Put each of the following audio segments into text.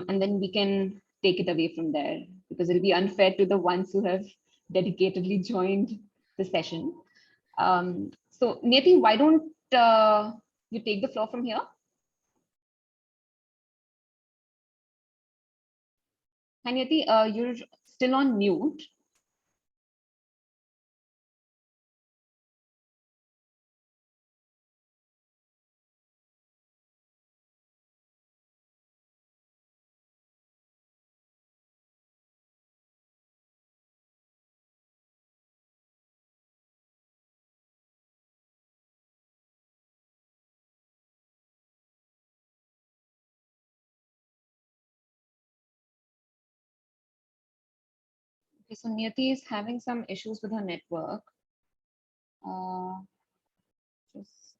and then we can take it away from there, because it'll be unfair to the ones who have dedicatedly joined the session. So Neti, why don't you take the floor from here? And Neti, you're still on mute. Okay, so Niyati is having some issues with her network. Just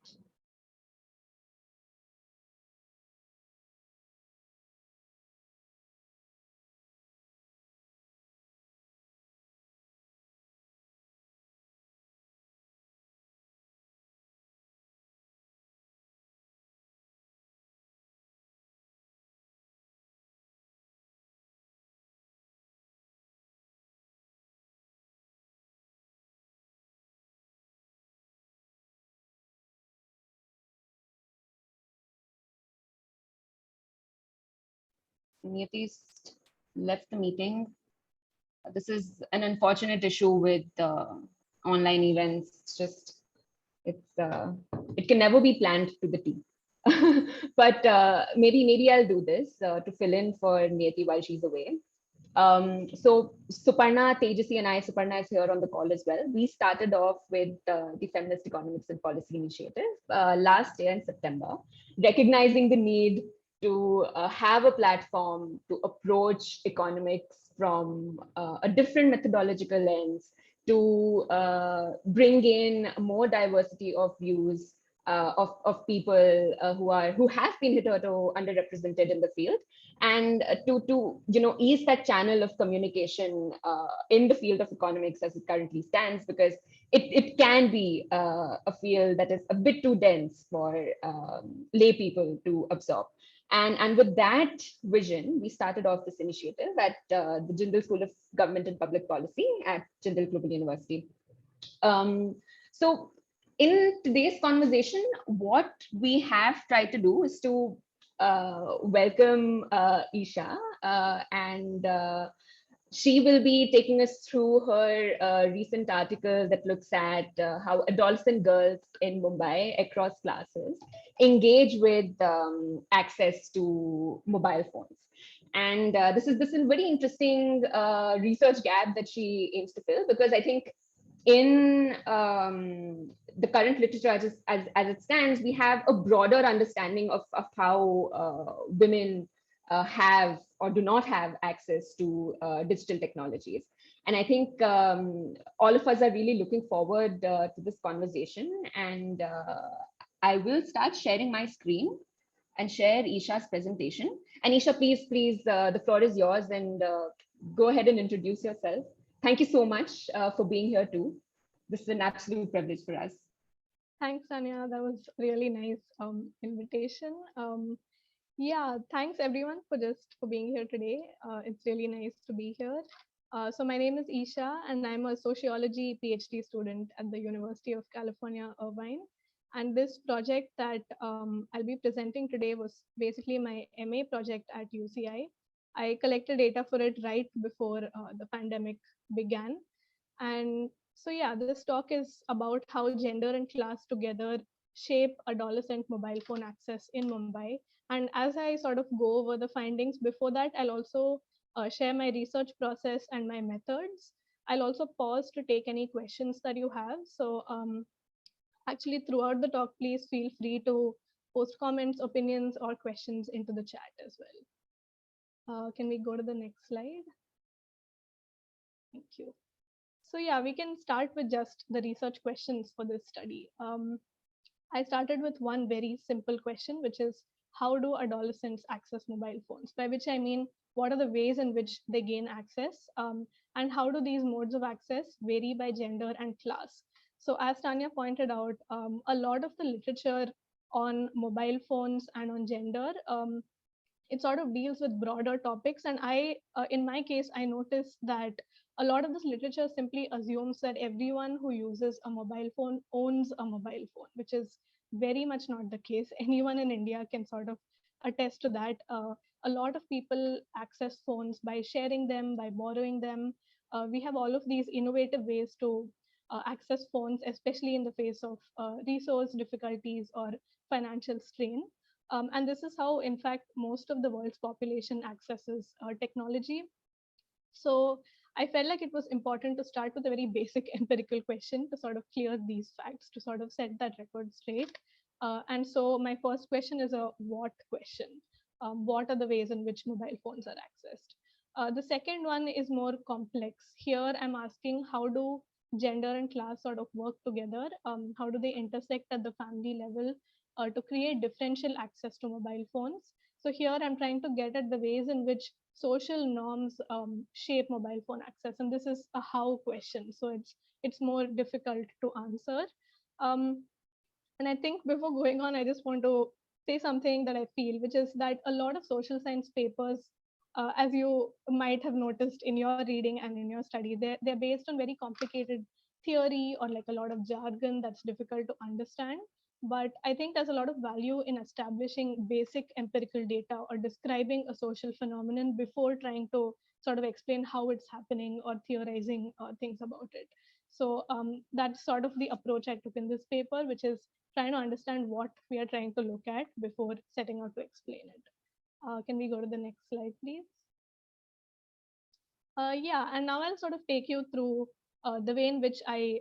Niyati's left the meeting. This is an unfortunate issue with online events. It's just, it can never be planned to the T. But maybe I'll do this to fill in for Niyati while she's away. So Suparna, Tejasi and I, Suparna is here on the call as well. We started off with the Feminist Economics and Policy Initiative last year in September, recognizing the need to have a platform to approach economics from a different methodological lens, to bring in more diversity of views of people who have been hitherto underrepresented in the field, and to ease that channel of communication in the field of economics as it currently stands, because it can be a field that is a bit too dense for lay people to absorb. And with that vision, we started off this initiative at the Jindal School of Government and Public Policy at Jindal Global University. So in today's conversation, what we have tried to do is to welcome Isha, and she will be taking us through her recent article that looks at how adolescent girls in Mumbai across classes engage with access to mobile phones. And this is a very interesting research gap that she aims to fill, because I think in the current literature as it stands, we have a broader understanding of how women have or do not have access to digital technologies. And I think all of us are really looking forward to this conversation. And I will start sharing my screen and share Isha's presentation. And Isha, please, the floor is yours, and go ahead and introduce yourself. Thank you so much for being here too. This is an absolute privilege for us. Thanks, Anya. That was really nice invitation. Yeah, thanks everyone for being here today. It's really nice to be here. So my name is Isha, and I'm a sociology PhD student at the University of California, Irvine. And this project that I'll be presenting today was basically my MA project at UCI. I collected data for it right before the pandemic began. And so, yeah, this talk is about how gender and class together shape adolescent mobile phone access in Mumbai. And as I sort of go over the findings before that, I'll also share my research process and my methods. I'll also pause to take any questions that you have. So actually throughout the talk, please feel free to post comments, opinions, or questions into the chat as well. Can we go to the next slide? Thank you. So yeah, we can start with just the research questions for this study. I started with one very simple question, which is how do adolescents access mobile phones? By which I mean, what are the ways in which they gain access? And how do these modes of access vary by gender and class? So as Tanya pointed out, a lot of the literature on mobile phones and on gender it sort of deals with broader topics. And in my case, I noticed that a lot of this literature simply assumes that everyone who uses a mobile phone owns a mobile phone, which is very much not the case. Anyone in India can sort of attest to that. A lot of people access phones by sharing them, by borrowing them. We have all of these innovative ways to access phones, especially in the face of resource difficulties or financial strain. And this is how, in fact, most of the world's population accesses technology. So I felt like it was important to start with a very basic empirical question to sort of clear these facts, to sort of set that record straight. And so my first question is a what question. What are the ways in which mobile phones are accessed? The second one is more complex. Here I'm asking, how do gender and class sort of work together? How do they intersect at the family level to create differential access to mobile phones? So here I'm trying to get at the ways in which social norms shape mobile phone access, and this is a how question. So it's more difficult to answer. Um, and I think before going on, I just want to say something that I feel, which is that a lot of social science papers, as you might have noticed in your reading and in your study, they're based on very complicated theory or like a lot of jargon that's difficult to understand. But I think there's a lot of value in establishing basic empirical data or describing a social phenomenon before trying to sort of explain how it's happening or theorizing things about it. So that's sort of the approach I took in this paper, which is trying to understand what we are trying to look at before setting out to explain it. Can we go to the next slide, please? Yeah, and now I'll sort of take you through the way in which I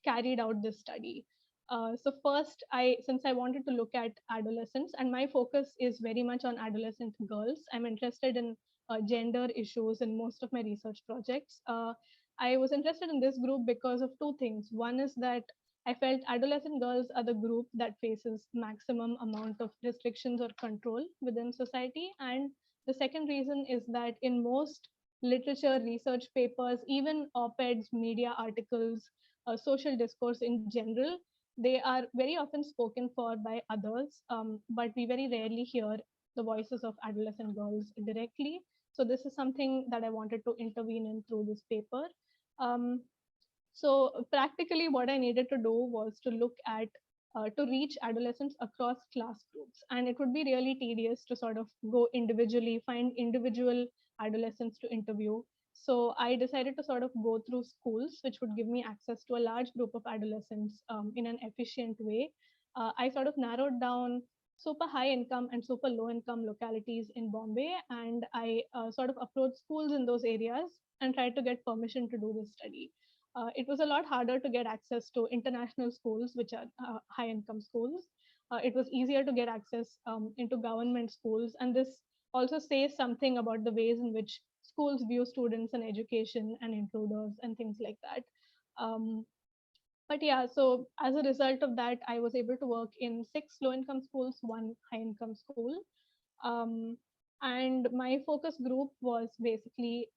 carried out this study. So first, since I wanted to look at adolescents, and my focus is very much on adolescent girls, I'm interested in gender issues in most of my research projects. I was interested in this group because of two things. One is that I felt adolescent girls are the group that faces maximum amount of restrictions or control within society. And the second reason is that in most literature, research papers, even op-eds, media articles, social discourse in general, they are very often spoken for by others, but we very rarely hear the voices of adolescent girls directly. So this is something that I wanted to intervene in through this paper. Um, so practically what I needed to do was to look at to reach adolescents across class groups. And it would be really tedious to sort of go individually, find individual adolescents to interview. So I decided to sort of go through schools, which would give me access to a large group of adolescents in an efficient way. I sort of narrowed down super high income and super low income localities in Bombay, and I sort of approached schools in those areas and tried to get permission to do this study. It was a lot harder to get access to international schools, which are high income schools. It was easier to get access into government schools. And this also says something about the ways in which schools view students and education and intruders and things like that. Um, but yeah, so as a result of that, I was able to work in 6 low income schools, 1 high income school. Um, and my focus group was basically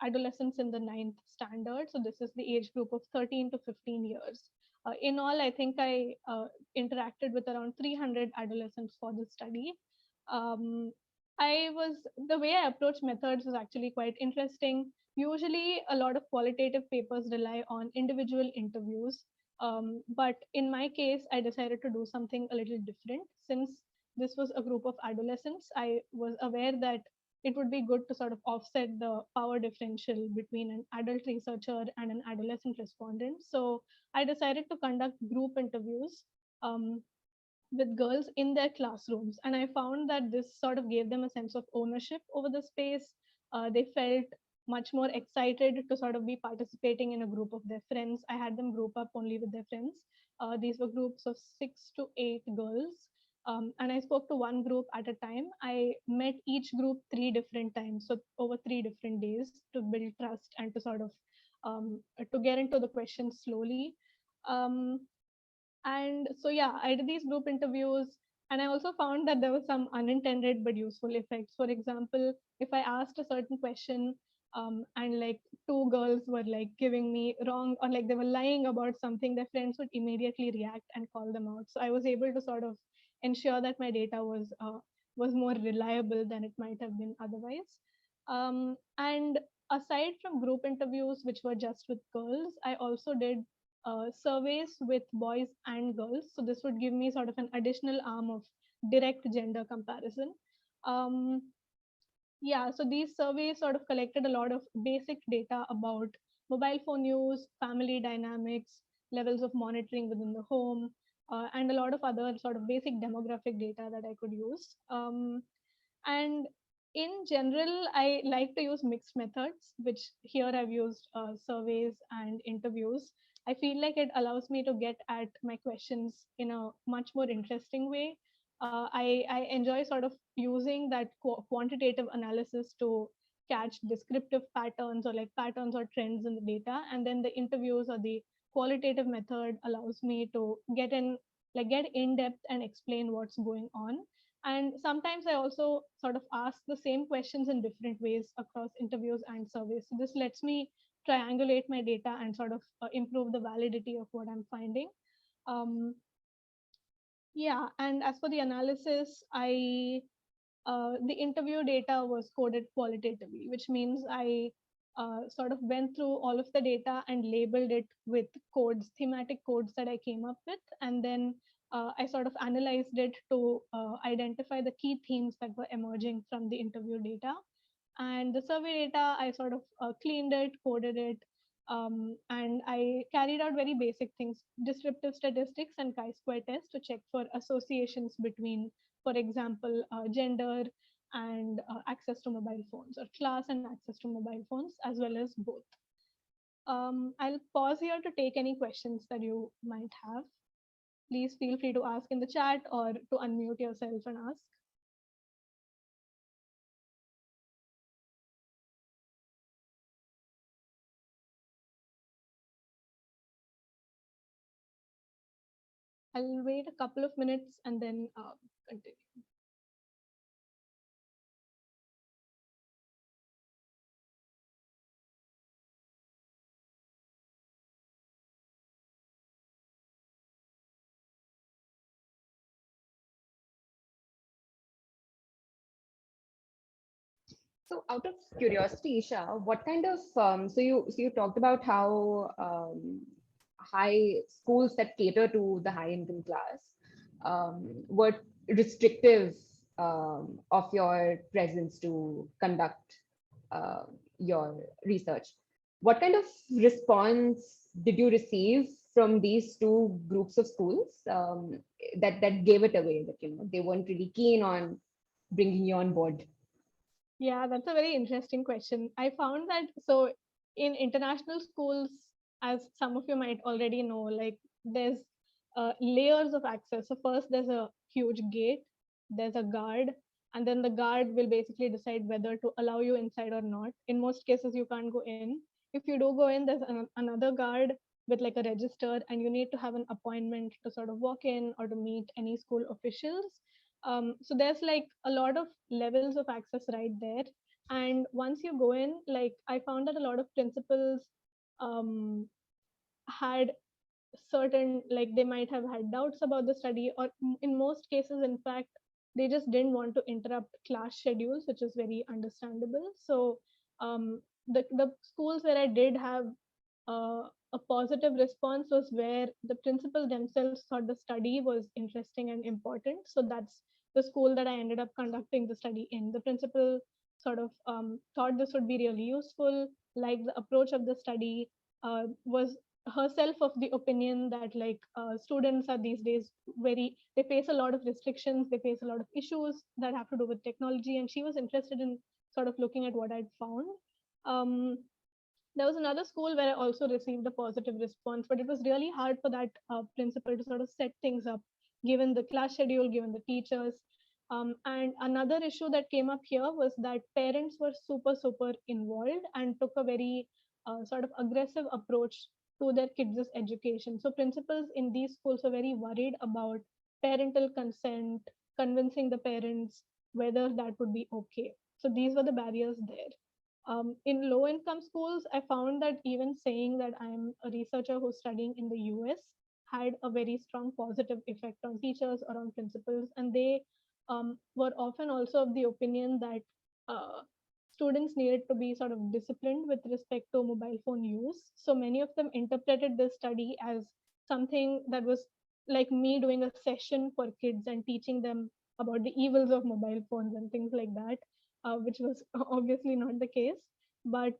adolescents in the ninth standard. So this is the age group of 13 to 15 years. In all, I think I interacted with around 300 adolescents for this study. Um, the way I approach methods was actually quite interesting. Usually, a lot of qualitative papers rely on individual interviews. But in my case, I decided to do something a little different. Since this was a group of adolescents, I was aware that it would be good to sort of offset the power differential between an adult researcher and an adolescent respondent. So I decided to conduct group interviews um, with girls in their classrooms. And I found that this sort of gave them a sense of ownership over the space. They felt much more excited to sort of be participating in a group of their friends. I had them group up only with their friends. These were groups of 6 to 8 girls. And I spoke to one group at a time. I met each group 3 different times, so over 3 different days to build trust and to sort of to get into the questions slowly. Um, and so, yeah, I did these group interviews, and I also found that there were some unintended but useful effects. For example, if I asked a certain question, and like 2 girls were like giving me wrong or like they were lying about something, their friends would immediately react and call them out. So I was able to sort of ensure that my data was was more reliable than it might have been otherwise. And aside from group interviews, which were just with girls, I also did surveys with boys and girls. So this would give me sort of an additional arm of direct gender comparison. Um, yeah, so these surveys sort of collected a lot of basic data about mobile phone use, family dynamics, levels of monitoring within the home, and a lot of other sort of basic demographic data that I could use. And in general, I like to use mixed methods, which here I've used surveys and interviews. I feel like it allows me to get at my questions in a much more interesting way. I enjoy sort of using that quantitative analysis to catch descriptive patterns or like patterns or trends in the data. And then the interviews or the qualitative method allows me to get in depth and explain what's going on. And sometimes I also sort of ask the same questions in different ways across interviews and surveys. So this lets me triangulate my data and sort of improve the validity of what I'm finding. Um, yeah, and as for the analysis, the interview data was coded qualitatively, which means I sort of went through all of the data and labeled it with codes, thematic codes that I came up with, and then I sort of analyzed it to identify the key themes that were emerging from the interview data. And the survey data, I sort of cleaned it, coded it, and I carried out very basic things, descriptive statistics and chi-square tests to check for associations between, for example, gender and access to mobile phones, or class and access to mobile phones, as well as both. I'll pause here to take any questions that you might have. Please feel free to ask in the chat or to unmute yourself and ask. I'll wait a couple of minutes and then continue. So, out of curiosity, Isha, what kind of so you talked about how high schools that cater to the high income class were restrictive of your presence to conduct uh, your research. What kind of response did you receive from these two groups of schools that gave it away? That they weren't really keen on bringing you on board. Yeah, that's a very interesting question. I found that so in international schools, as some of you might already know, like there's layers of access. So first there's a huge gate, there's a guard, and then the guard will basically decide whether to allow you inside or not. In most cases, you can't go in. If you do go in, there's another guard with like a register, and you need to have an appointment to sort of walk in or to meet any school officials. So there's like a lot of levels of access right there. And once you go in, like I found that a lot of principals um, had certain, like they might have had doubts about the study, or in most cases, in fact, they just didn't want to interrupt class schedules, which is very understandable. So the schools where I did have a positive response was where the principal themselves thought the study was interesting and important. So that's the school that I ended up conducting the study in. The principal sort of thought this would be really useful, like the approach of the study, was herself of the opinion that like students are these days they face a lot of restrictions, they face a lot of issues that have to do with technology, and she was interested in sort of looking at what I'd found. um, there was another school where I also received a positive response, but it was really hard for that principal to sort of set things up, given the class schedule, given the teachers. And another issue that came up here was that parents were super, super involved and took a very sort of aggressive approach to their kids' education. So principals in these schools were very worried about parental consent, convincing the parents whether that would be okay. So these were the barriers there. In low income schools, I found that even saying that I'm a researcher who's studying in the US had a very strong positive effect on teachers or on principals. And they were often also of the opinion that uh, students needed to be sort of disciplined with respect to mobile phone use. So many of them interpreted this study as something that was like me doing a session for kids and teaching them about the evils of mobile phones and things like that, which was obviously not the case. But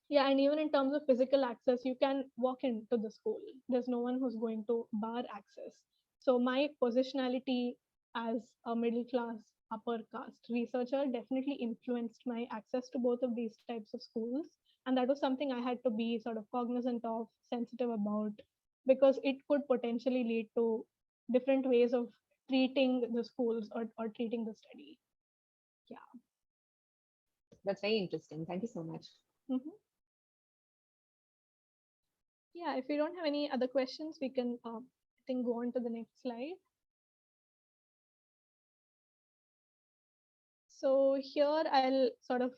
yeah, and even in terms of physical access, you can walk into the school. There's no one who's going to bar access. So my positionality as a middle class upper caste researcher definitely influenced my access to both of these types of schools. And that was something I had to be sort of cognizant of, sensitive about, because it could potentially lead to different ways of treating the schools or treating the study. Yeah. That's very interesting. Thank you so much. Mhm. Yeah, if we don't have any other questions, we can, I think, go on to the next slide. So here I'll sort of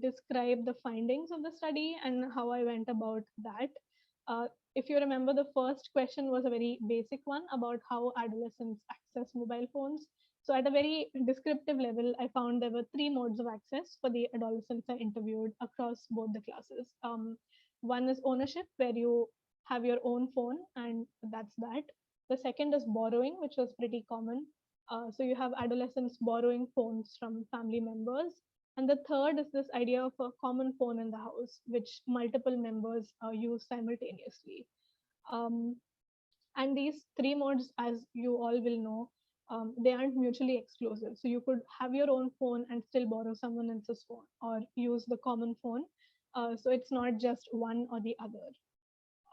describe the findings of the study and how I went about that. If you remember, the first question was a very basic one about how adolescents access mobile phones. So at a very descriptive level, I found there were three modes of access for the adolescents I interviewed across both the classes. One is ownership, where you have your own phone, and that's that. The second is borrowing, which was pretty common. So you have adolescents borrowing phones from family members. And the third is this idea of a common phone in the house, which multiple members use simultaneously. Um, and these three modes, as you all will know, they aren't mutually exclusive. So you could have your own phone and still borrow someone else's phone or use the common phone. So it's not just one or the other.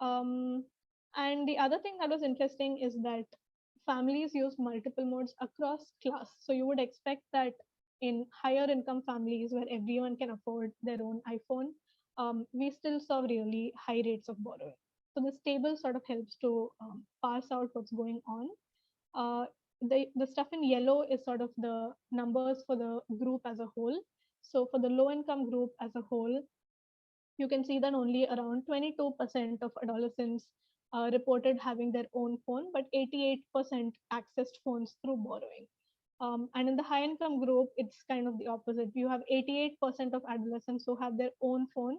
Um, and the other thing that was interesting is that families use multiple modes across class. So you would expect that in higher income families where everyone can afford their own iPhone, we still saw really high rates of borrowing. So this table sort of helps to parse out what's going on. The stuff in yellow is sort of the numbers for the group as a whole. So for the low income group as a whole, you can see that only around 22% of adolescents reported having their own phone, but 88% accessed phones through borrowing. And in the high income group, it's kind of the opposite. You have 88% of adolescents who have their own phone,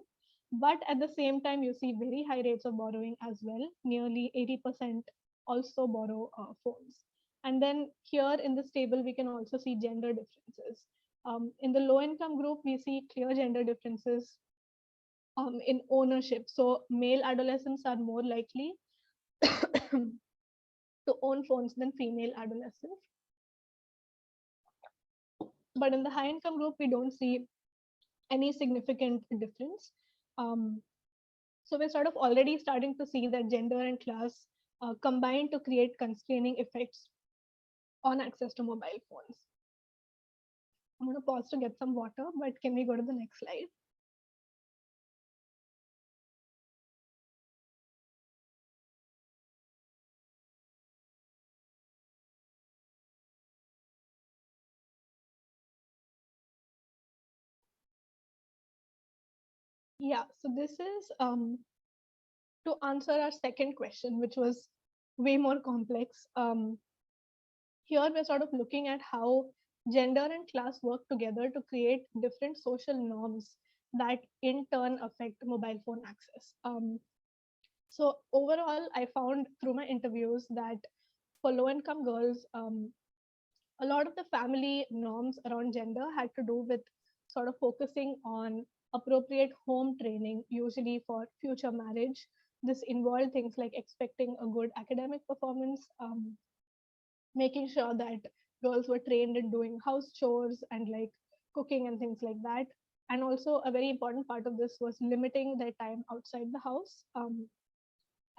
but at the same time, you see very high rates of borrowing as well. Nearly 80% also borrow phones. And then here in this table, we can also see gender differences. In the low income group, we see clear gender differences in ownership. So male adolescents are more likely to own phones than female adolescents. But in the high income group, we don't see any significant difference. Um, so we're sort of already starting to see that gender and class combine to create constraining effects on access to mobile phones. I'm going to pause to get some water, but can we go to the next slide? Yeah, so this is to answer our second question, which was way more complex. Here we're sort of looking at how gender and class work together to create different social norms that in turn affect mobile phone access. So overall, I found through my interviews that for low income girls, a lot of the family norms around gender had to do with sort of focusing on appropriate home training, usually for future marriage. This involved things like expecting a good academic performance, making sure that girls were trained in doing house chores and like cooking and things like that. And also, a very important part of this was limiting their time outside the house,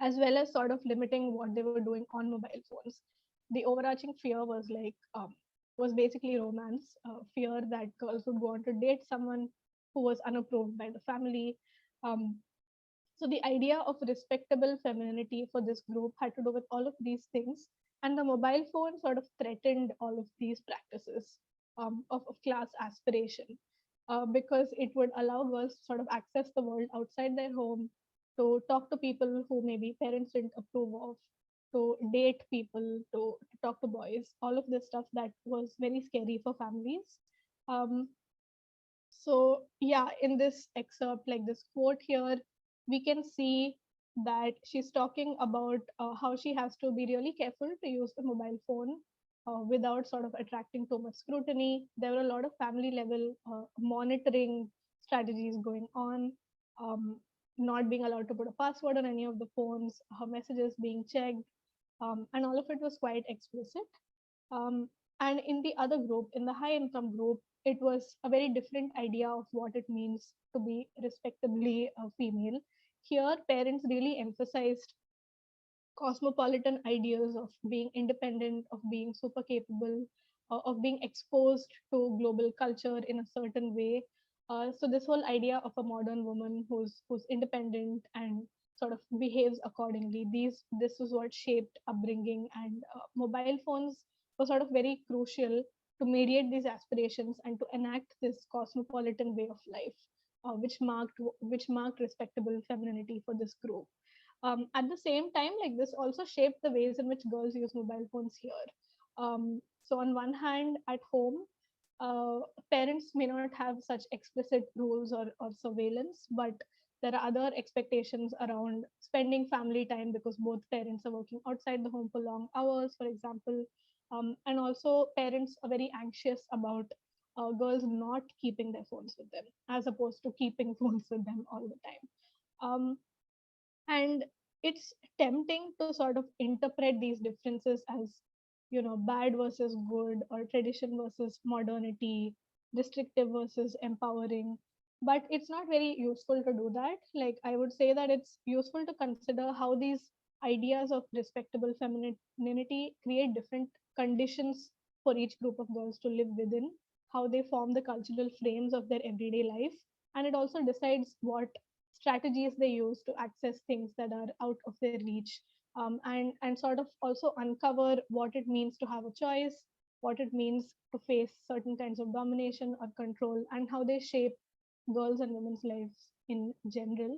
as well as sort of limiting what they were doing on mobile phones. The overarching fear was like was basically romance, fear that girls would go on to date someone who was unapproved by the family. Um, so the idea of respectable femininity for this group had to do with all of these things, and the mobile phone sort of threatened all of these practices of class aspiration, because it would allow girls to sort of access the world outside their home, to talk to people who maybe parents didn't approve of, to date people, to talk to boys, all of this stuff that was very scary for families. Um, so yeah, in this excerpt, like this quote here, we can see that she's talking about how she has to be really careful to use the mobile phone without sort of attracting too much scrutiny. There were a lot of family level monitoring strategies going on, um, not being allowed to put a password on any of the phones, her messages being checked, and all of it was quite explicit. Um, and in the other group, in the high income group, it was a very different idea of what it means to be respectably female. Here, parents really emphasized cosmopolitan ideas of being independent, of being super capable, of being exposed to global culture in a certain way. So this whole idea of a modern woman who's independent and sort of behaves accordingly. This is what shaped upbringing, and mobile phones were sort of very crucial to mediate these aspirations and to enact this cosmopolitan way of life, which marked respectable femininity for this group. At the same time, like this also shaped the ways in which girls use mobile phones here. So on one hand, at home, uh, parents may not have such explicit rules or surveillance, but there are other expectations around spending family time because both parents are working outside the home for long hours, for example. And also, parents are very anxious about girls not keeping their phones with them, as opposed to keeping phones with them all the time. And it's tempting to sort of interpret these differences as, bad versus good, or tradition versus modernity, restrictive versus empowering. But it's not very useful to do that. Like, I would say that it's useful to consider how these ideas of respectable femininity create different conditions for each group of girls to live within, how they form the cultural frames of their everyday life, and it also decides what strategies they use to access things that are out of their reach, and sort of also uncover what it means to have a choice, what it means to face certain kinds of domination or control, and how they shape girls and women's lives in general.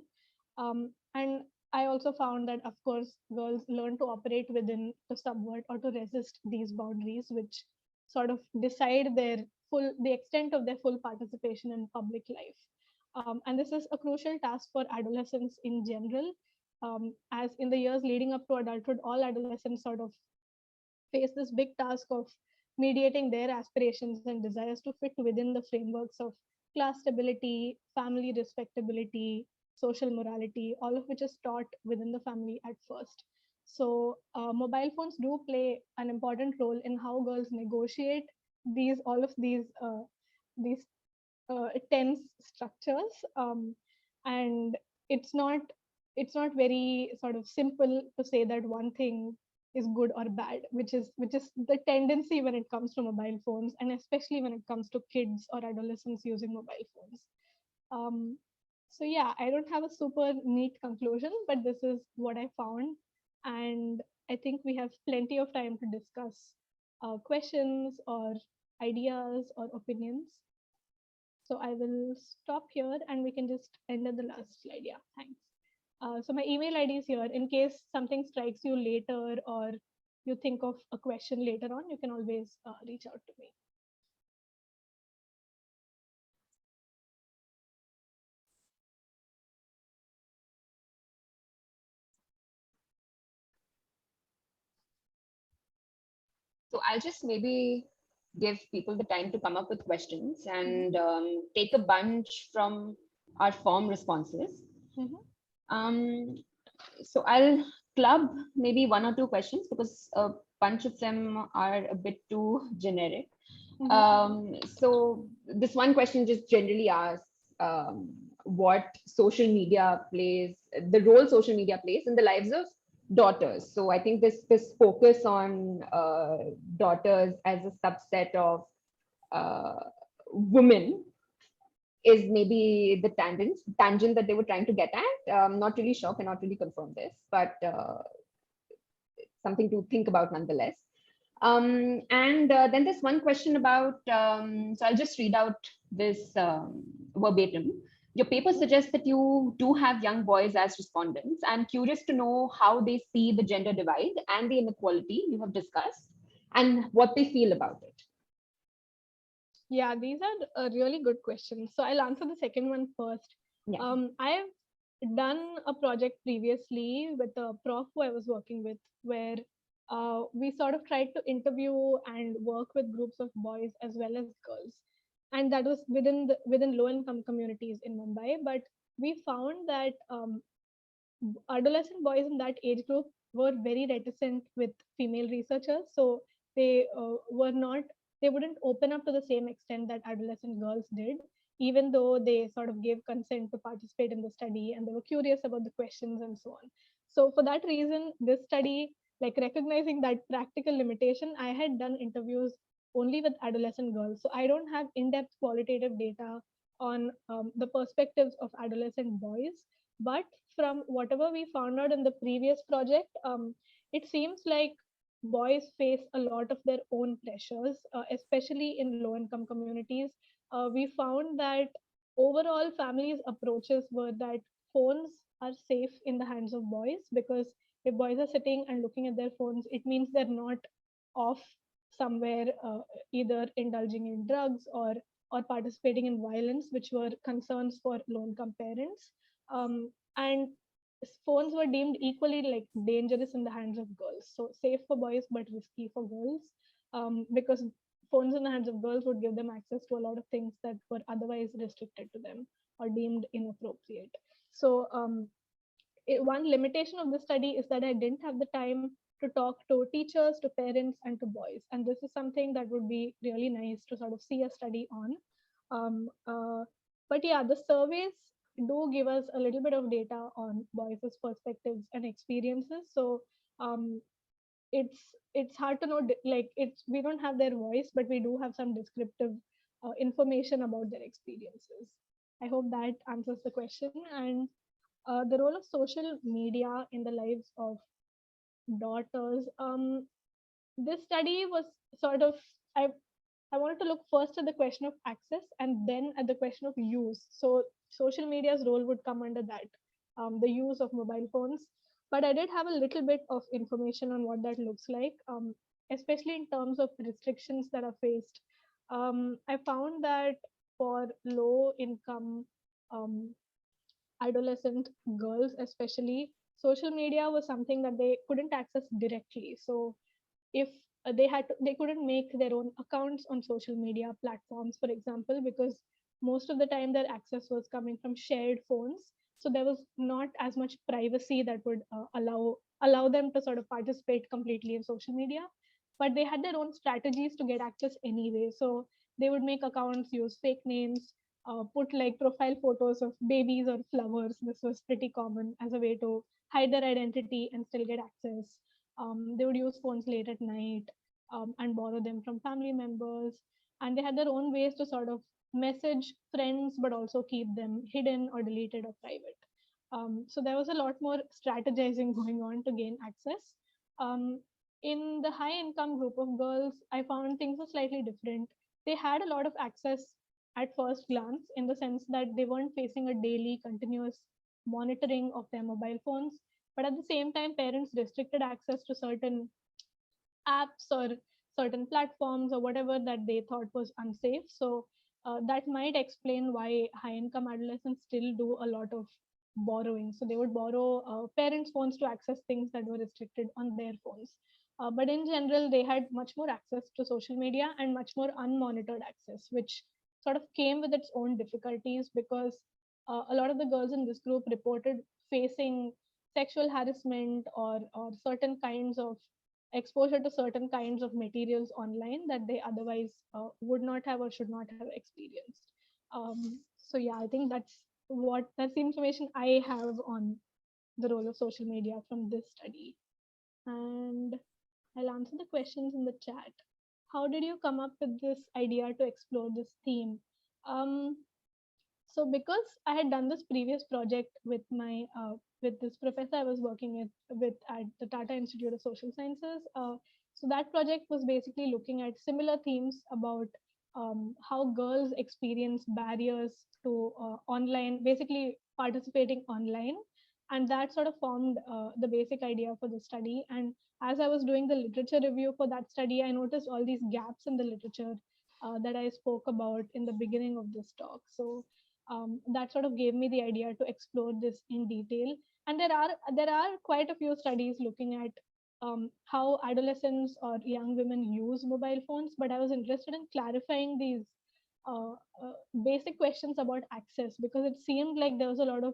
And I also found that, of course, girls learn to operate within, to subvert or to resist these boundaries, which sort of decide the extent of their full participation in public life. And this is a crucial task for adolescents in general, as in the years leading up to adulthood, all adolescents sort of face this big task of mediating their aspirations and desires to fit within the frameworks of class stability, family respectability, social morality, all of which is taught within the family at first. So, mobile phones do play an important role in how girls negotiate all of these tense structures, and it's not it's not very sort of simple to say that one thing is good or bad, which is the tendency when it comes to mobile phones, and especially when it comes to kids or adolescents using mobile phones. um, so yeah, I don't have a super neat conclusion, but this is what I found, and I think we have plenty of time to discuss questions or ideas or opinions. So I will stop here and we can just end at the last slide. Yeah, thanks. So my email ID is here. In case something strikes you later or you think of a question later on, you can always reach out to me. So I'll just maybe give people the time to come up with questions and take a bunch from our form responses. Mm-hmm. Um, so I'll club maybe one or two questions because a bunch of them are a bit too generic. So this one question just generally asks what social media plays, the role social media plays in the lives of daughters. So I think this focus on daughters as a subset of uh, women is maybe the tangent that they were trying to get at. Not really sure, cannot really confirm this, but something to think about nonetheless. And then there's one question about, so I'll just read out this verbatim. Your paper Mhm. suggests that you do have young boys as respondents. I'm curious to know how they see the gender divide and the inequality you have discussed and what they feel about it. Yeah, these are really good questions. So I'll answer the second one first. Yeah. I've done a project previously with a prof who I was working with, where we sort of tried to interview and work with groups of boys as well as girls, and that was within low income communities in Mumbai. But we found that adolescent boys in that age group were very reticent with female researchers, so they were not they wouldn't open up to the same extent that adolescent girls did, even though they sort of gave consent to participate in the study and they were curious about the questions and so on. So for that reason, this study, like recognizing that practical limitation, I had done interviews only with adolescent girls, so I don't have in-depth qualitative data on the perspectives of adolescent boys. But from whatever we found out in the previous project, it seems like boys face a lot of their own pressures, especially in low income communities. We found that overall families' approaches were that phones are safe in the hands of boys, because if boys are sitting and looking at their phones, it means they're not off somewhere, either indulging in drugs or participating in violence, which were concerns for low income parents. And phones were deemed equally like dangerous in the hands of girls, so safe for boys but risky for girls, because phones in the hands of girls would give them access to a lot of things that were otherwise restricted to them or deemed inappropriate. So one limitation of the study is that I didn't have the time to talk to teachers, to parents, and to boys. And this is something that would be really nice to sort of see a study on. Um, uh, but yeah, the surveys do give us a little bit of data on boys' perspectives and experiences. So um, it's hard to know, like it's we don't have their voice, but we do have some descriptive information about their experiences. I hope that answers the question. And the role of social media in the lives of daughters. This study was sort of I I wanted to look first at the question of access and then at the question of use. So social media's role would come under that, the use of mobile phones. But I did have a little bit of information on what that looks like, especially in terms of restrictions that are faced. I found that for low income um, adolescent girls especially, social media was something that they couldn't access directly. So if they couldn't make their own accounts on social media platforms, for example, because most of the time their access was coming from shared phones, so there was not as much privacy that would allow them to sort of participate completely in social media. But they had their own strategies to get access anyway. So they would make accounts, use fake names, put like profile photos of babies or flowers. This was pretty common as a way to hide their identity and still get access. They would use phones late at night, and borrow them from family members. And they had their own ways to sort of message friends, but also keep them hidden or deleted or private. So there was a lot more strategizing going on to gain access. Um, in the high income group of girls, I found things were slightly different. They had a lot of access at first glance, in the sense that they weren't facing a daily continuous monitoring of their mobile phones, but at the same time parents restricted access to certain apps or certain platforms or whatever that they thought was unsafe. So that might explain why high income adolescents still do a lot of borrowing. So they would borrow parents phones to access things that were restricted on their phones. But in general, they had much more access to social media and much more unmonitored access, which sort of came with its own difficulties, because a lot of the girls in this group reported facing sexual harassment or certain kinds of exposure to certain kinds of materials online that they otherwise would not have or should not have experienced. So yeah, I think that's the information I have on the role of social media from this study. And I'll answer the questions in the chat. How did you come up with this idea to explore this theme? Um, so because I had done this previous project with this professor I was working with at the Tata Institute of Social Sciences. So that project was basically looking at similar themes about how girls experience barriers to online, basically participating online. And that sort of formed the basic idea for the study. And as I was doing the literature review for that study, I noticed all these gaps in the literature that I spoke about in the beginning of this talk. So that sort of gave me the idea to explore this in detail. And there are quite a few studies looking at how adolescents or young women use mobile phones, but I was interested in clarifying these uh, uh, basic questions about access, because it seemed like there was a lot of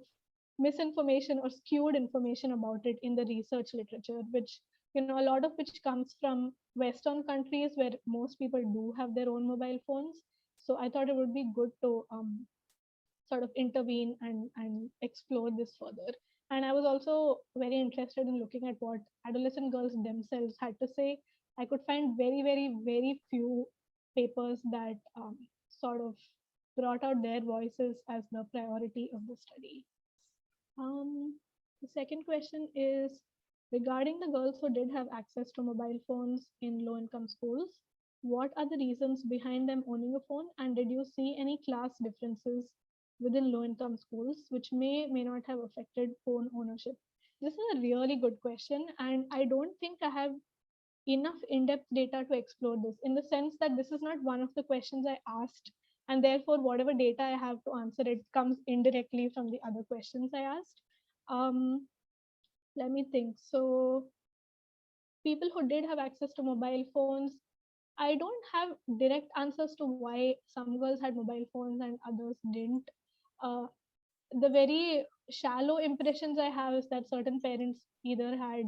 misinformation or skewed information about it in the research literature, which, a lot of which comes from Western countries where most people do have their own mobile phones. So I thought it would be good to sort of intervene and explore this further. And I was also very interested in looking at what adolescent girls themselves had to say. I could find very, very, very few papers that sort of brought out their voices as the priority of the study. The second question is regarding the girls who did have access to mobile phones in low income schools. What are the reasons behind them owning a phone? And did you see any class differences within low income schools, which may not have affected phone ownership? This is a really good question. And I don't think I have enough in-depth data to explore this, in the sense that this is not one of the questions I asked, and therefore whatever data I have to answer it comes indirectly from the other questions I asked. um, Let me think. So people who did have access to mobile phones, I don't have direct answers to why some girls had mobile phones and others didn't. uh, the very shallow impressions I have is that certain parents either had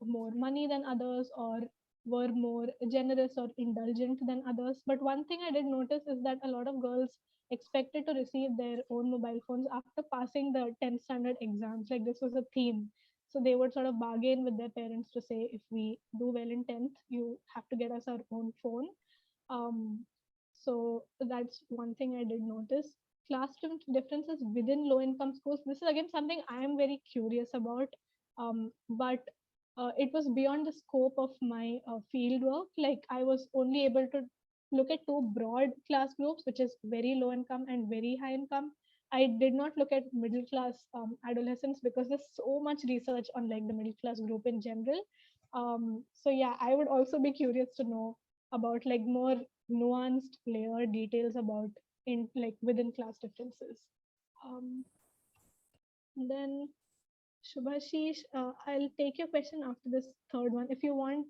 more money than others, or were more generous or indulgent than others. But one thing I did notice is that a lot of girls expected to receive their own mobile phones after passing the 10th standard exams. Like, this was a theme. So they would sort of bargain with their parents to say, if we do well in 10th, you have to get us our own phone. um, so that's one thing I did notice. Class differences within low income schools. This is again something I am very curious about. But it was beyond the scope of my field work. Like, I was only able to look at two broad class groups, which is very low income and very high income. I did not look at middle class adolescents, because there's so much research on like the middle class group in general. So yeah, I would also be curious to know about like more nuanced layer details about in like within class differences. Um, then Shubhashish, I'll take your question after this third one if you want.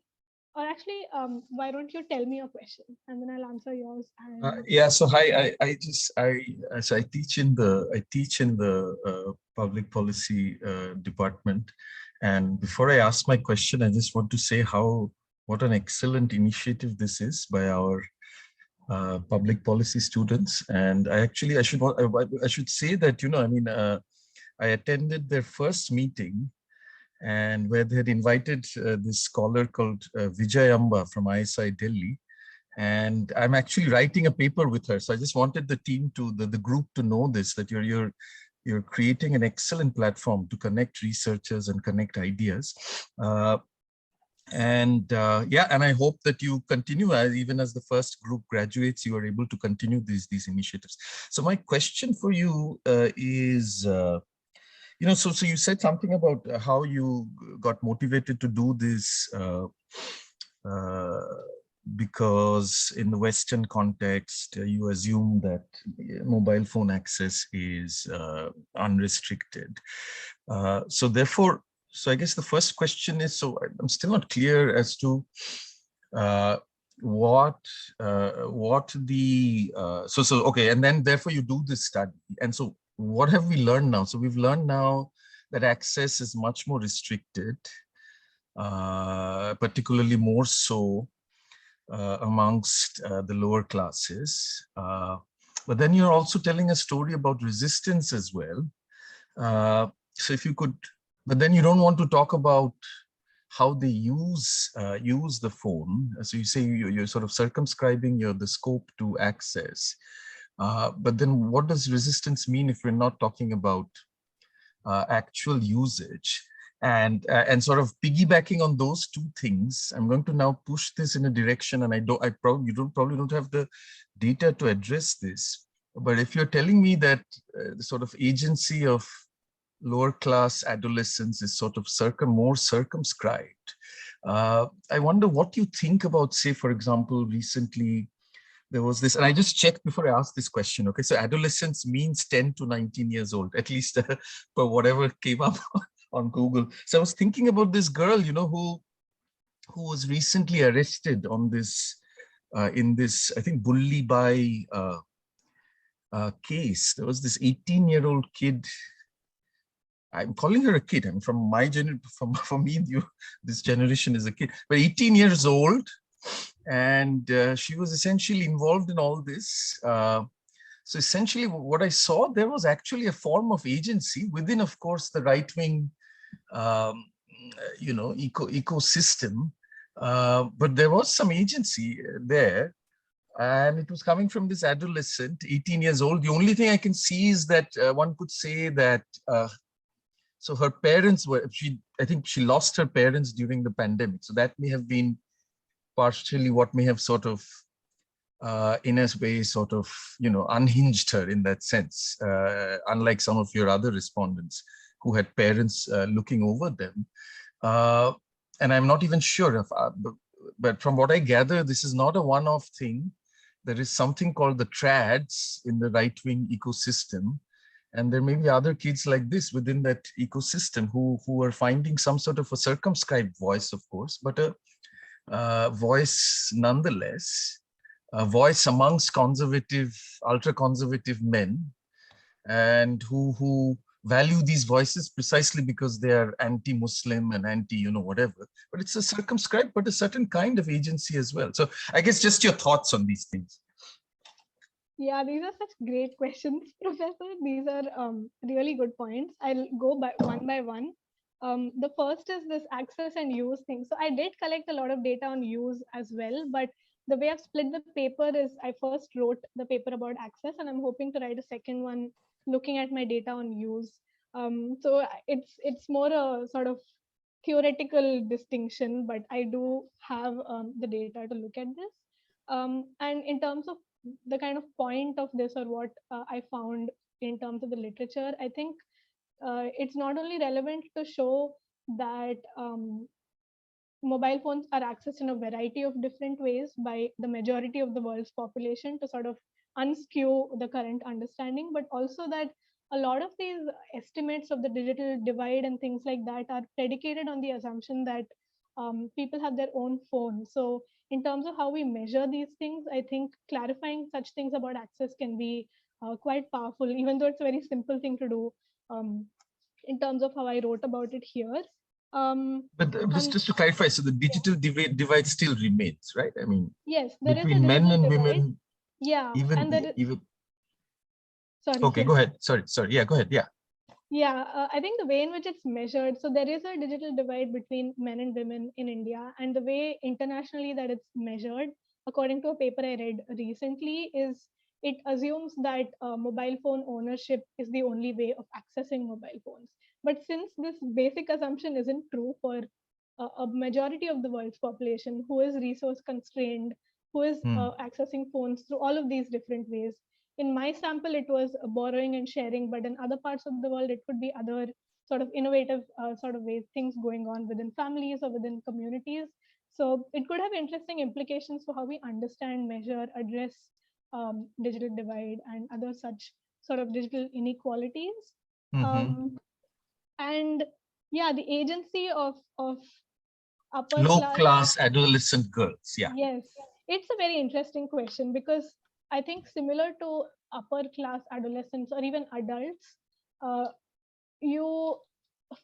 Or actually, why don't you tell me your question and then I'll answer yours. And Yeah, so hi, I teach in the public policy department, and before I ask my question, I just want to say what an excellent initiative this is by our public policy students. And I should say that, I attended their first meeting, and where they had invited this scholar called Vijay Amba from ISI Delhi. And I'm actually writing a paper with her. So I just wanted the team the group to know this, that you're creating an excellent platform to connect researchers and connect ideas. Yeah, and I hope that you continue, even as the first group graduates, you are able to continue these initiatives. So my question for you is, so you said something about how you got motivated to do this uh, because in the Western context, you assume that mobile phone access is unrestricted. So therefore, so I guess the first question is, so I'm still not clear as to uh, what the okay, and then therefore you do this study, and so what have we learned now? So we've learned now that access is much more restricted, particularly more so amongst the lower classes. But then you're also telling a story about resistance as well. So if you could, but then you don't want to talk about how they use the phone. So you say you're sort of circumscribing the scope to access. But then what does resistance mean if we're not talking about actual usage? And sort of piggybacking on those two things, I'm going to now push this in a direction, and probably don't have the data to address this. But if you're telling me that the sort of agency of lower class adolescents is sort of more circumscribed, I wonder what you think about, say, for example, recently there was this, and I just checked before I asked this question. Okay, so adolescence means 10 to 19 years old, at least for whatever came up on Google. So I was thinking about this girl, who was recently arrested on this, in this, I think, Bully by case. There was this 18-year-old kid. I'm calling her a kid. I mean, from my for me and you, this generation is a kid, but 18 years old. And she was essentially involved in all this. So essentially what I saw, there was actually a form of agency within, of course, the right-wing, ecosystem. But there was some agency there. And it was coming from this adolescent, 18 years old. The only thing I can see is that one could say that, so her parents I think she lost her parents during the pandemic. So that may have been partially what may have sort of, in a way, sort of, unhinged her in that sense, unlike some of your other respondents who had parents looking over them. And I'm not even sure if, but from what I gather, this is not a one-off thing. There is something called the trads in the right-wing ecosystem. And there may be other kids like this within that ecosystem who are finding some sort of a circumscribed voice, of course, but a voice nonetheless, a voice amongst conservative, ultra-conservative men, and who value these voices precisely because they are anti-Muslim and anti, whatever. But it's a circumscribed, but a certain kind of agency as well. So I guess just your thoughts on these things. Yeah, these are such great questions, Professor. These are really good points. I'll go by one. The first is this access and use thing. So I did collect a lot of data on use as well, but the way I've split the paper is I first wrote the paper about access, and I'm hoping to write a second one looking at my data on use. So it's more a sort of theoretical distinction, but I do have the data to look at this. And in terms of the kind of point of this, or what I found in terms of the literature, I think it's not only relevant to show that mobile phones are accessed in a variety of different ways by the majority of the world's population to sort of unskew the current understanding, but also that a lot of these estimates of the digital divide and things like that are predicated on the assumption that people have their own phone. So in terms of how we measure these things, I think clarifying such things about access can be quite powerful, even though it's a very simple thing to do, in terms of how I wrote about it here. But just to clarify, so the digital divide still remains, right? I mean, yes, there is a between men and divide. women, Yeah, even and even. Sorry. Okay, Yes. go ahead. Sorry. Yeah, go ahead. Yeah. Yeah, I think the way in which it's measured, so there is a digital divide between men and women in India, and the way internationally that it's measured, according to a paper I read recently, is it assumes that mobile phone ownership is the only way of accessing mobile phones. But since this basic assumption isn't true for a majority of the world's population who is resource constrained, who is accessing phones through all of these different ways. In my sample, it was borrowing and sharing, but in other parts of the world, it could be other sort of innovative sort of ways, things going on within families or within communities. So it could have interesting implications for how we understand, measure, address digital divide and other such sort of digital inequalities. And yeah, the agency of upper Low class. class adolescent girls. Yeah. Yes, it's a very interesting question because I think similar to upper class adolescents or even adults, uh, you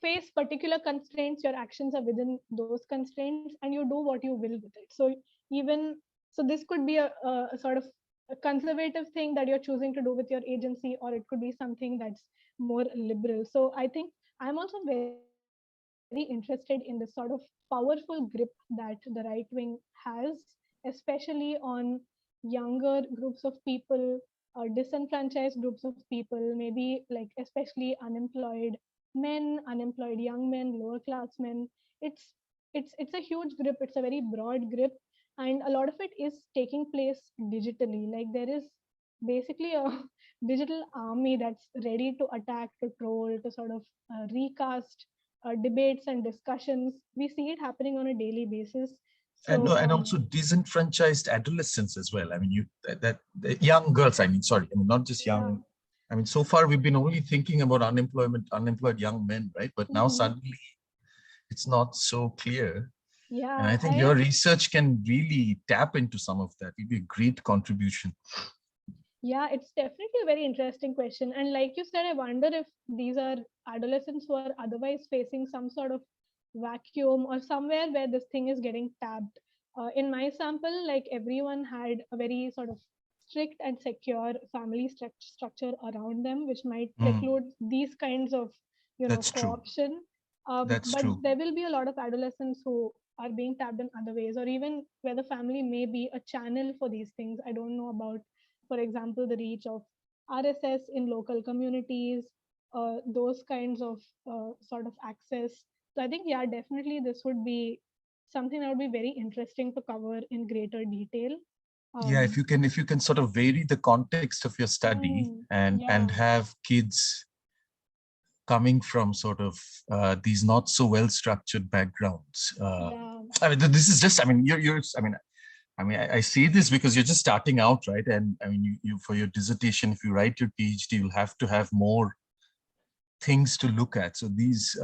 face particular constraints, your actions are within those constraints, and you do what you will with it. So even so, this could be a sort of a conservative thing that you're choosing to do with your agency, or it could be something that's more liberal. So I think I'm also very interested in this sort of powerful grip that the right wing has, especially on younger groups of people, disenfranchised groups of people, maybe like especially unemployed men, unemployed young men, lower class men. It's it's a huge grip. It's a very broad grip, and a lot of it is taking place digitally. Like there is basically a digital army that's ready to attack, to troll, to sort of recast debates and discussions. We see it happening on a daily basis. And So also disenfranchised adolescents as well. I mean, the young girls. I mean, sorry, I mean not just yeah. young. I mean, so far we've been only thinking about unemployed young men, right? But now suddenly it's not so clear. And I Yeah, think your research can really tap into some of that. It'd be a great contribution. yeah, it's definitely a very interesting question. And like you said, I wonder if these are adolescents who are otherwise facing some sort of vacuum or somewhere where this thing is getting tapped. In my sample, like everyone had a very sort of strict and secure family structure around them, which might preclude these kinds of, That's true. co-option. That's But true. there will be a lot of adolescents who are being tapped in other ways, or even where the family may be a channel for these things. I don't know about, for example, the reach of RSS in local communities, those kinds of sort of access. So I think, yeah, definitely this would be something that would be very interesting to cover in greater detail. Yeah, if you can sort of vary the context of your study and yeah, have kids coming from sort of these not so well structured backgrounds. yeah, I mean, this is just. I mean, I see this because you're just starting out, right? And I mean, you for your dissertation, if you write your PhD, you'll have to have more things to look at. So these,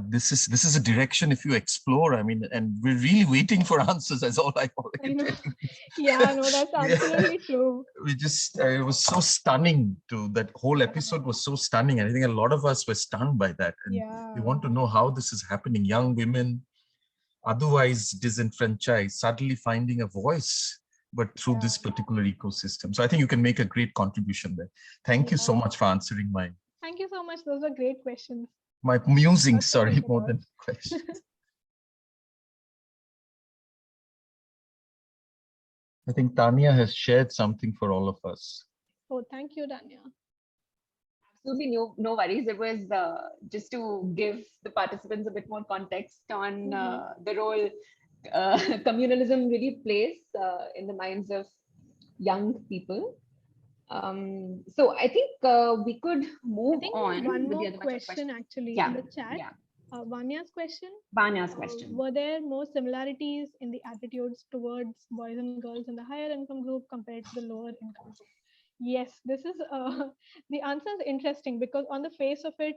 this is a direction if you explore. I mean, and we're really waiting for answers. That's all I I can know. tell you. Yeah, no, that's Yeah. absolutely true. We just it was so stunning to that whole episode was so stunning, and I think a lot of us were stunned by that, and Yeah, we want to know how this is happening. Young women, otherwise disenfranchised, suddenly finding a voice, but through this particular ecosystem. So I think you can make a great contribution there. Thank you so yeah. much for answering Thank you so much. Those were great questions. my musings. Lots to Sorry, think more about. than questions. I think Tanya has shared something for all of us. Oh, thank you, Danya. Absolutely no worries. It was just to give the participants a bit more context on the role communalism really plays in the minds of young people. So I think we could move I think on one with the more other bunch of question questions. actually in Yeah, the chat. yeah. Vanya's question. Banya's question. Were there more similarities in the attitudes towards boys and girls in the higher income group compared to the lower income group? Yes, this is the answer is interesting because on the face of it,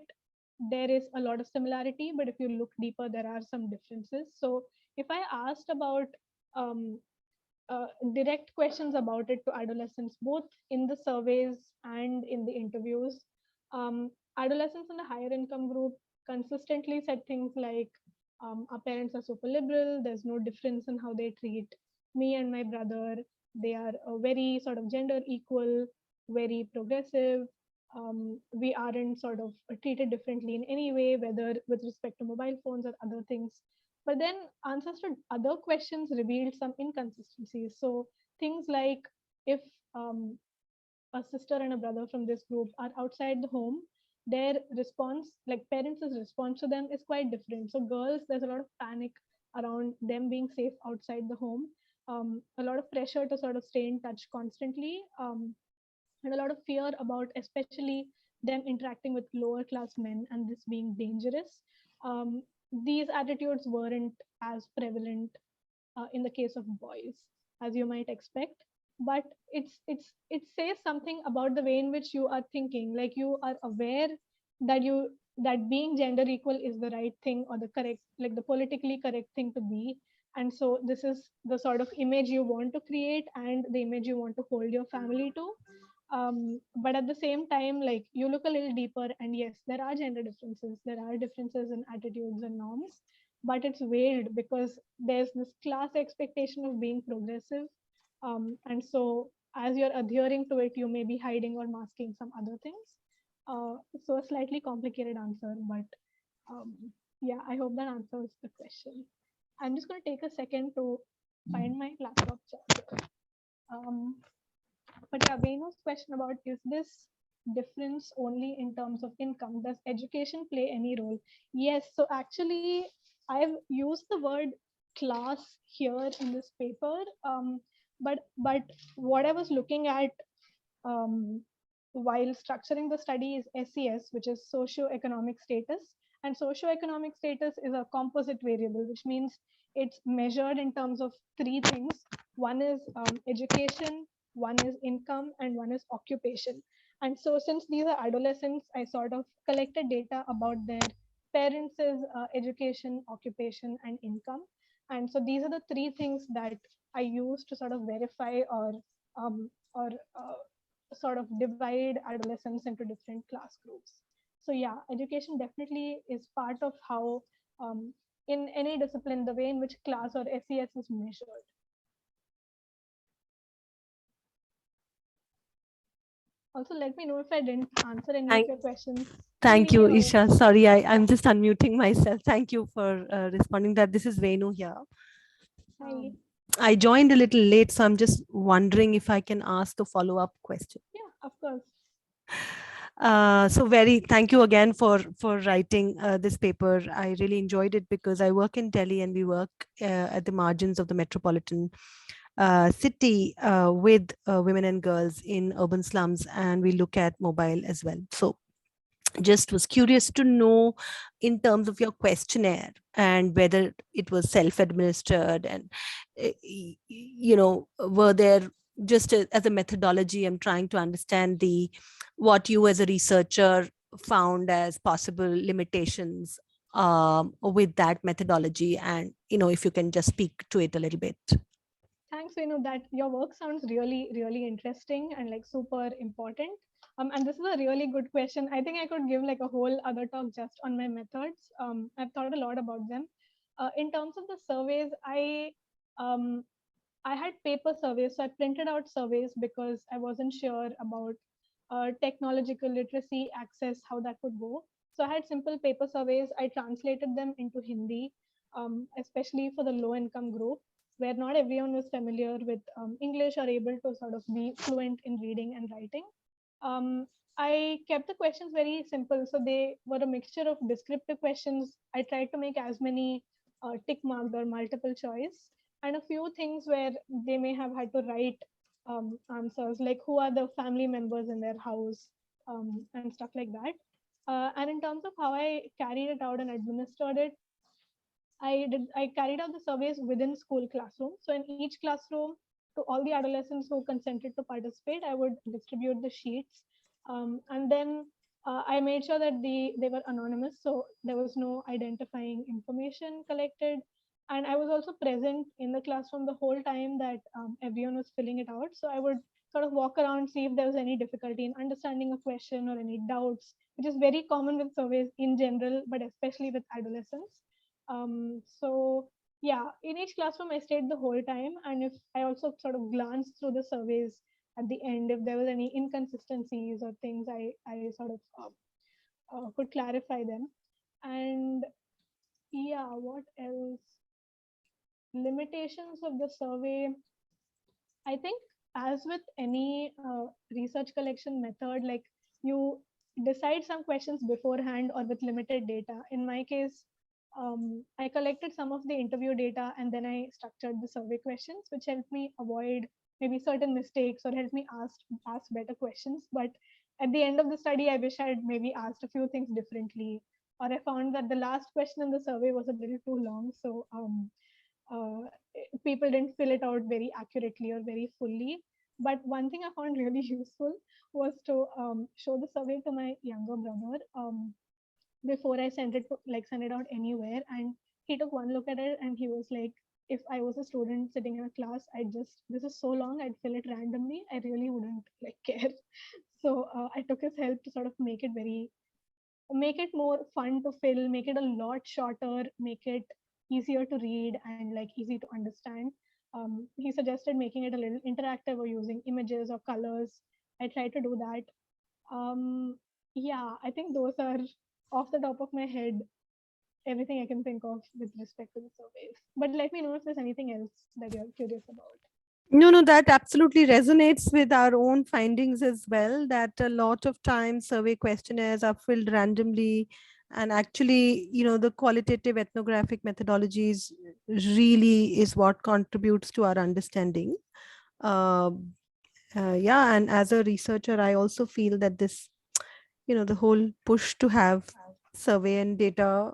there is a lot of similarity, but if you look deeper, there are some differences. So if I asked about um, direct questions about it to adolescents, both in the surveys and in the interviews. Adolescents in the higher income group consistently said things like, our parents are super liberal, there's no difference in how they treat me and my brother. They are very sort of gender equal, very progressive. We aren't sort of treated differently in any way, whether with respect to mobile phones or other things. But then answers to other questions revealed some inconsistencies. So things like if a sister and a brother from this group are outside the home, their response, like parents' response to them, is quite different. So girls, there's a lot of panic around them being safe outside the home, a lot of pressure to sort of stay in touch constantly, and a lot of fear about especially them interacting with lower class men and this being dangerous. Um, these attitudes weren't as prevalent in the case of boys, as you might expect. But it says something about the way in which you are thinking. Like you are aware that being gender equal is the right thing or the correct, like the politically correct thing to be. And so this is the sort of image you want to create and the image you want to hold your family to. But at the same time, like you look a little deeper, and yes, there are gender differences, there are differences in attitudes and norms, but it's veiled because there's this class expectation of being progressive. And so as you're adhering to it, you may be hiding or masking some other things. So a slightly complicated answer, but um, yeah, I hope that answers the question. I'm just going to take a second to find my laptop charger. But yeah, Venu's question about, is this difference only in terms of income? Does education play any role? Yes. So actually, I've used the word class here in this paper. But what I was looking at um, while structuring the study is SES, which is socioeconomic status. And socioeconomic status is a composite variable, which means it's measured in terms of three things. One is education, one is income, and one is occupation. And so, since these are adolescents, I sort of collected data about their parents' education, occupation, and income. And so, these are the three things that I use to sort of verify or sort of divide adolescents into different class groups. So yeah, education definitely is part of how in any discipline, the way in which class or SES is measured. Also, let me know if I didn't answer any of Thank, your questions. thank Leave me you, know. Isha. Sorry, I'm just unmuting myself. Thank you for responding that. This is Venu here. Hi. I joined a little late, so I'm just wondering if I can ask a follow-up question. Yeah, of course. So very thank you again for writing this paper. I really enjoyed it because I work in Delhi and we work at the margins of the metropolitan city with women and girls in urban slums, and we look at mobile as well. So just was curious to know in terms of your questionnaire and whether it was self-administered, and were there just as a methodology, I'm trying to understand the what you as a researcher found as possible limitations with that methodology, and if you can just speak to it a little bit. Thanks, Venu. That your work sounds really, really interesting and like super important. And this is a really good question. I think I could give like a whole other talk just on my methods. I've thought a lot about them. In terms of the surveys, um, I had paper surveys, so I printed out surveys because I wasn't sure about technological literacy access, how that would go. So I had simple paper surveys. I translated them into Hindi, especially for the low income group, where not everyone was familiar with English or able to sort of be fluent in reading and writing. Um, I kept the questions very simple. So they were a mixture of descriptive questions. I tried to make as many tick marked or multiple choice, and a few things where they may have had to write answers, like who are the family members in their house and stuff like that. And in terms of how I carried it out and administered it, I carried out the surveys within school classrooms. So in each classroom, to all the adolescents who consented to participate, I would distribute the sheets, and then I made sure that they were anonymous, so there was no identifying information collected. And I was also present in the classroom the whole time that everyone was filling it out. So I would sort of walk around, see if there was any difficulty in understanding a question or any doubts, which is very common with surveys in general, but especially with adolescents. So yeah, in each classroom I stayed the whole time, and if I also sort of glanced through the surveys at the end, if there was any inconsistencies or things, I sort of could clarify them. And yeah, what else? Limitations of the survey. I think, as with any research collection method, like you decide some questions beforehand or with limited data. In my case, I collected some of the interview data and then I structured the survey questions, which helped me avoid maybe certain mistakes or helped me ask better questions. But at the end of the study, I wish I had maybe asked a few things differently, or I found that the last question in the survey was a little too long. So uh, people didn't fill it out very accurately or very fully. But one thing I found really useful was to show the survey to my younger brother before I send it out anywhere. And he took one look at it and he was like, if I was a student sitting in a class, this is so long, I'd fill it randomly. I really wouldn't like care. So I took his help to sort of make it more fun to fill, make it a lot shorter, make it easier to read and like easy to understand. He suggested making it a little interactive or using images or colors. I tried to do that. Yeah, I think those are off the top of my head everything I can think of with respect to the surveys. But let me know if there's anything else that you're curious about. No, that absolutely resonates with our own findings as well. That a lot of times survey questionnaires are filled randomly, and actually, the qualitative ethnographic methodologies really is what contributes to our understanding. Uh, yeah, and as a researcher, I also feel that this, the whole push to have survey and data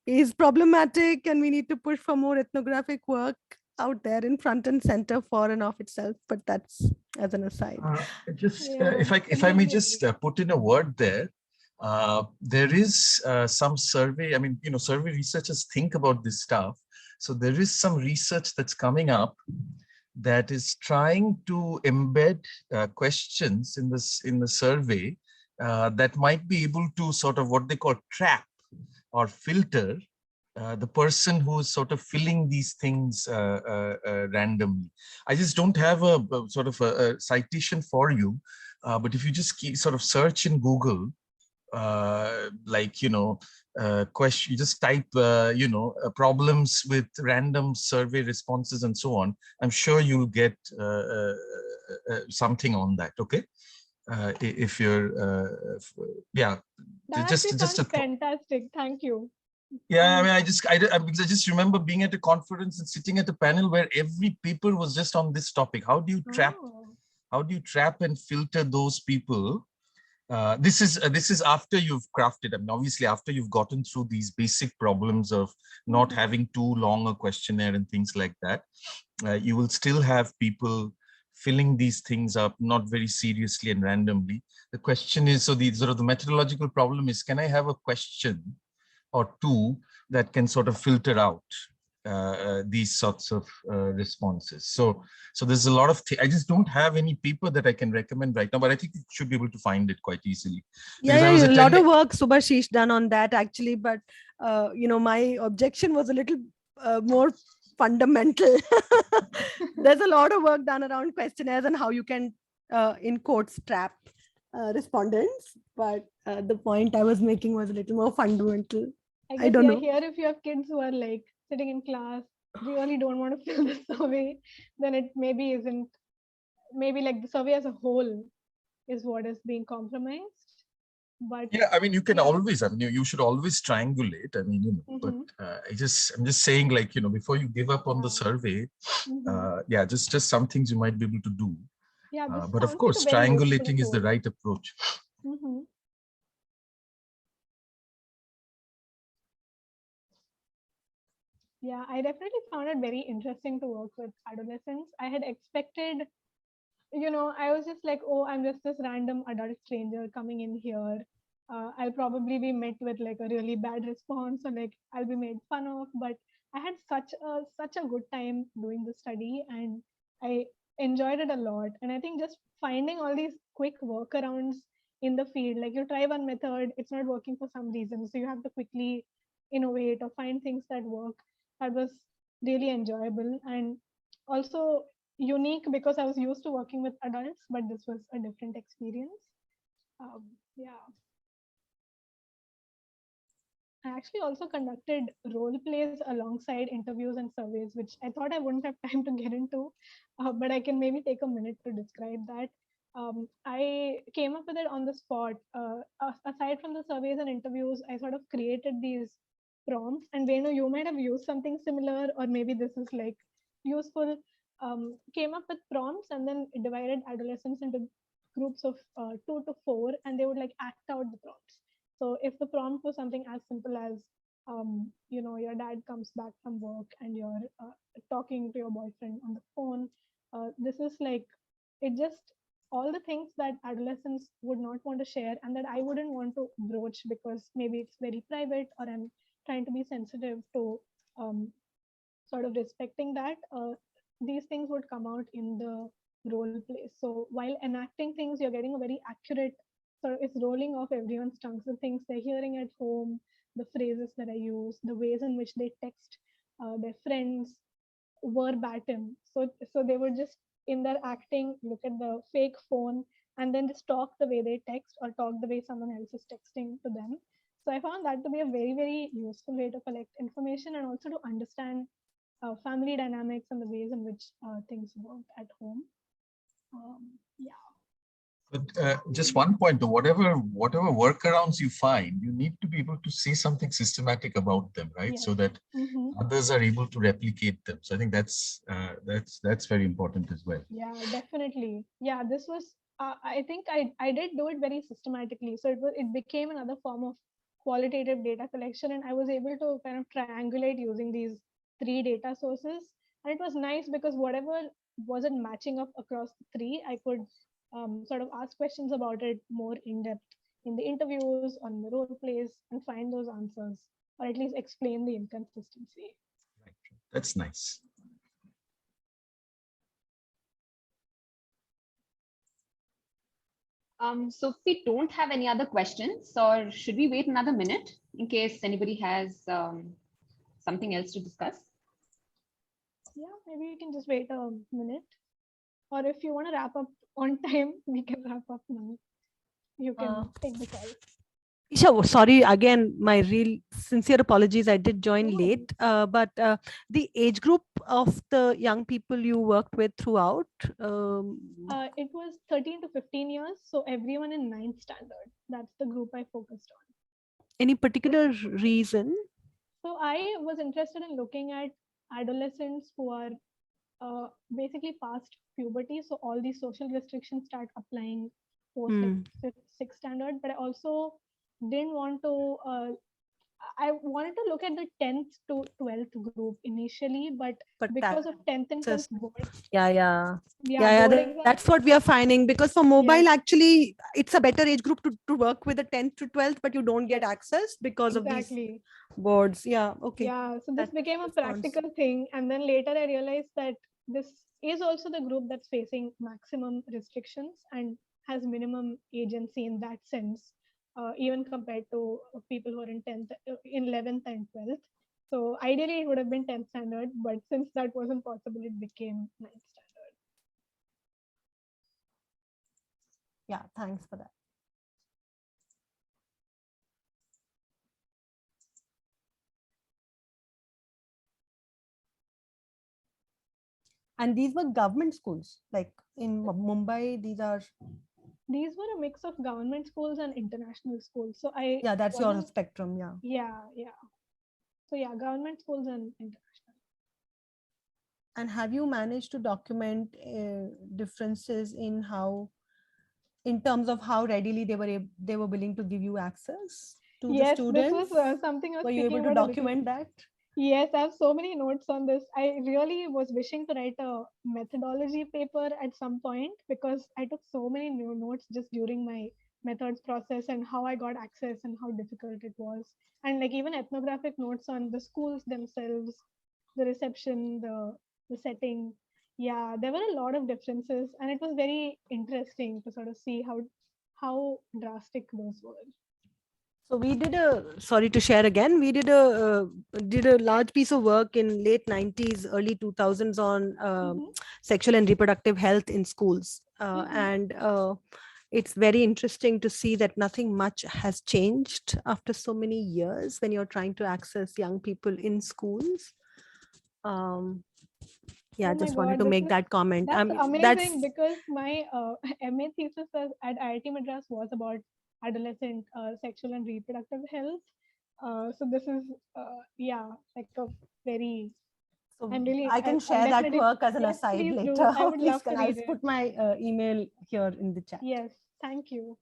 is problematic, and we need to push for more ethnographic work out there in front and center for and of itself. But that's as an aside. Just Yeah, if I may completely just agree. put in a word there, there is some survey. I mean, survey researchers think about this stuff. So there is some research that's coming up that is trying to embed questions in the survey that might be able to sort of what they call trap or filter the person who is sort of filling these things randomly. I just don't have a sort of a citation for you, but if you just keep sort of search in Google, like, question, you just type, problems with random survey responses and so on, I'm sure you'll get something on that, okay? If you're, yeah, That actually just sounds a fantastic. Thank you. yeah, I mean, because I just remember being at a conference and sitting at a panel where every paper was just on this topic. Oh. How do you trap and filter those people? This is after you've crafted. I mean, obviously, after you've gotten through these basic problems of not Mhm. having too long a questionnaire and things like that, you will still have people filling these things up, not very seriously and randomly. The question is, so the sort of the methodological problem is, can I have a question or two that can sort of filter out these sorts of responses. So there's a lot of, I just don't have any paper that I can recommend right now, but I think you should be able to find it quite easily. Because I was A lot attending. of work Subhashish done on that actually, but my objection was a little more fundamental. There's a lot of work done around questionnaires and how you can, in quotes, trap respondents. But the point I was making was a little more fundamental. I I guess, don't yeah, know. here if you have kids who are like sitting in class, really don't want to fill the survey, then it maybe isn't, maybe like the survey as a whole is what is being compromised. But Yeah, I mean, you can yeah. always, I mean, you should always triangulate. I mean, but Mm-hmm. I'm just saying, like, before you give up on the Yeah. survey, Mm-hmm. yeah, just some things you might be able to do. Yeah, this But of sounds like a course, very useful triangulating is the tool. right approach. Mm-hmm. Yeah, I definitely found it very interesting to work with adolescents. I had expected, I was just like, oh, I'm just this random adult stranger coming in here. I'll probably be met with like a really bad response, or like I'll be made fun of. But I had such a good time doing the study, and I enjoyed it a lot. And I think just finding all these quick workarounds in the field, like you try one method, it's not working for some reason, so you have to quickly innovate or find things that work. That was really enjoyable, and also unique because I was used to working with adults, but this was a different experience. Yeah, I actually also conducted role plays alongside interviews and surveys, which I thought I wouldn't have time to get into, but I can maybe take a minute to describe that. I came up with it on the spot. Aside from the surveys and interviews, I sort of created these prompts. And Venu, you might have used something similar, or maybe this is like useful. Came up with prompts and then divided adolescents into groups of 2 to 4, and they would like act out the prompts. So if the prompt was something as simple as, your dad comes back from work and you're talking to your boyfriend on the phone, this is like, it just, all the things that adolescents would not want to share and that I wouldn't want to broach because maybe it's very private or I'm trying to be sensitive to um, sort of respecting that, these things would come out in the role play. So while enacting things, you're getting a very accurate sort of, it's rolling off everyone's tongues, the things they're hearing at home, the phrases that I use, the ways in which they text their friends verbatim. So they would just in their acting look at the fake phone and then just talk the way they text or talk the way someone else is texting to them. So I found that to be a very, very useful way to collect information and also to understand family dynamics and the ways in which things work at home. Yeah. But just one point, though, whatever workarounds you find, you need to be able to say something systematic about them, right? Yes. So that others are able to replicate them. So I think that's very important as well. Yeah, definitely. Yeah, this was. I think I did do it very systematically. So it became another form of qualitative data collection, and I was able to kind of triangulate using these 3 data sources. And it was nice because whatever wasn't matching up across the 3, I could sort of ask questions about it more in depth in the interviews, on the role plays, and find those answers, or at least explain the inconsistency. Right. That's nice. So if we don't have any other questions, or should we wait another minute in case anybody has something else to discuss? Yeah, maybe we can just wait a minute. Or if you want to wrap up on time, we can wrap up now. You can take the call. Isha, sorry again, my real sincere apologies. I did join No late, but the age group of the young people you worked with throughout. It was 13 to 15 years, so everyone in 9th standard. That's the group I focused on. Any particular reason? So I was interested in looking at adolescents who are basically past puberty. So all these social restrictions start applying post like 6th standard. But I also didn't want to. I wanted to look at the 10th to 12th group initially, but because of 10th and 12th board, Yeah, board that's what we are finding, because for mobile, Yes. actually, it's a better age group to work with the 10th to 12th, but you don't get access because of these exactly. boards. Yeah, okay. Yeah, so this That became a responds. practical thing. And then later I realized that this is also the group that's facing maximum restrictions and has minimum agency in that sense, even compared to people who are in 10th, in 11th and 12th. So ideally it would have been 10th standard, but since that wasn't possible, it became 9th standard. Yeah, thanks for that. And these were government schools, like in Mumbai, These were a mix of government schools and international schools. So yeah, that's your spectrum. Yeah. Yeah. So yeah, government schools and international. And have you managed to document differences in terms of how readily they were willing to give you access to the students? This was something I was Were you able speaking to about document that? Yes, I have so many notes on this. I really was wishing to write a methodology paper at some point because I took so many new notes just during my methods process and how I got access and how difficult it was. And like even ethnographic notes on the schools themselves, the reception, the setting. Yeah, there were a lot of differences and it was very interesting to sort of see how drastic those were. So we did sorry to share again, we did a large piece of work in late 90s, early 2000s on sexual and reproductive health in schools. And it's very interesting to see that nothing much has changed after so many years when you're trying to access young people in schools. Yeah, just wanted to make that comment. That's amazing because my MA thesis at IIT Madras was about adolescent sexual and reproductive health. So this is like a very. So I'm really. I can share that work as an aside please later. do. I would Please love to I'll read it. put my email here in the chat. Yes, thank you.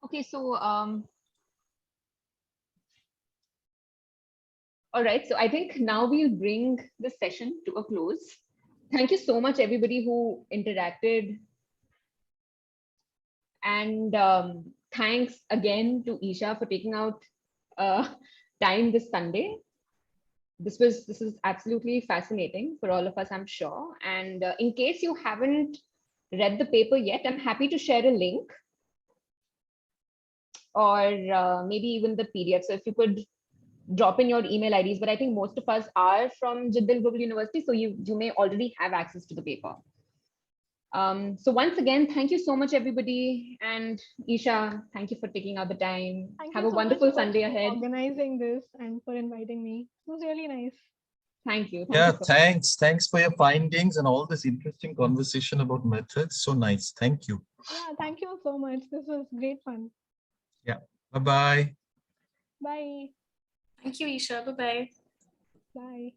Okay, so all right, so I think now we'll bring the session to a close. Thank you so much, everybody who interacted. And thanks again to Isha for taking out time this Sunday. This is absolutely fascinating for all of us, I'm sure. And in case you haven't read the paper yet, I'm happy to share a link or maybe even the PDF. So if you could drop in your email IDs, but I think most of us are from Jindal Global University, so you may already have access to the paper. So once again, thank you so much, everybody. And Isha, thank you for taking out the time. Thank Have you a so wonderful much for Sunday ahead. organizing this and for inviting me. It was really nice. Thank you. Yeah, so much. thanks. Thanks for your findings and all this interesting conversation about methods. So nice. Thank you. Yeah, thank you so much. This was great fun. Yeah. Bye-bye. Bye. Thank you, Isha. Bye-bye. Bye.